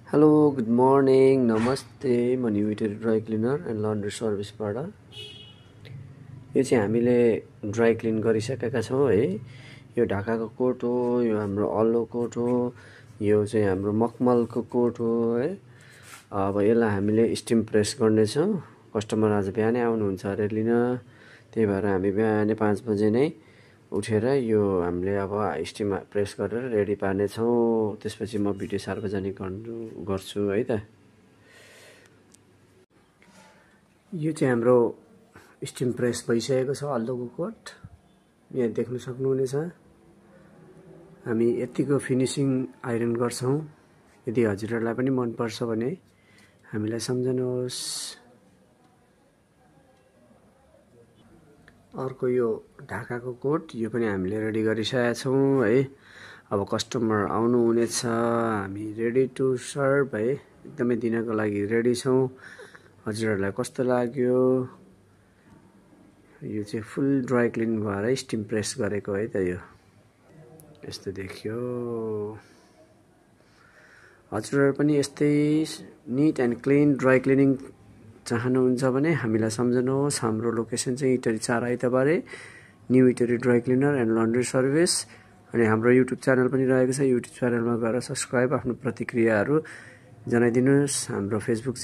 Hello good morning नमस्ते म new Itahari dry cleaner and laundry सर्भिसबाट यो चाहिँ हामीले ड्राई क्लिन गरिसकेका छौँ है। यो ढाकाको कोट हो, यो हाम्रो अल्लो कोट हो, यो चाहिँ हाम्रो मखमलको कोट हो है। अब यसलाई हामीले स्टिम प्रेस गर्नेछौँ। कस्टमर आज बिहानै आउनुहुन्छ अरे लिन, त्यही भएर हामी बिहानै 5 बजे नै उठेर यो हामीले अब स्टिम प्रेस गरेर रेडी पार्नेछौँ। त्यसपछि म भिडियो सार्वजनिक गर्छु है त। यो चाहिँ हाम्रो स्टिम प्रेस भइसकेको छ अल्लोको कोट, यहाँ देख्न सक्नुहुनेछ। हामी यतिको फिनिसिङ आइरन गर्छौँ। यदि हजुरहरूलाई पनि मनपर्छ भने हामीलाई सम्झनुहोस्। अर्को यो ढाकाको कोट, यो पनि हामीले रेडी गरिसकेका छौँ है। अब कस्टमर आउनुहुनेछ, हामी रेडी टु सर्भ है, एकदमै दिनको लागि रेडी छौँ। हजुरहरूलाई कस्तो लाग्यो? यो चाहिँ फुल ड्राई क्लिन भएर स्टिम प्रेस गरेको है त। यो यस्तो देखियो। हजुरहरू पनि यस्तै neat and clean dry cleaning चाहनुहुन्छ भने हामीलाई सम्झनुहोस्। हाम्रो लोकेसन चाहिँ Itahari 4 Aitabare, new Itahari dry cleaner and laundry service. अनि हाम्रो युट्युब च्यानल पनि रहेको छ, युट्युब च्यानलमा गएर सब्सक्राइब, आफ्नो प्रतिक्रियाहरू जनाइदिनुहोस्। हाम्रो फेसबुक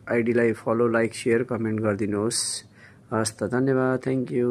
आइडीलाई फलो, लाइक, सेयर, कमेन्ट गरिदिनुहोस्। हस् त, धन्यवाद, थ्याङ्क यू।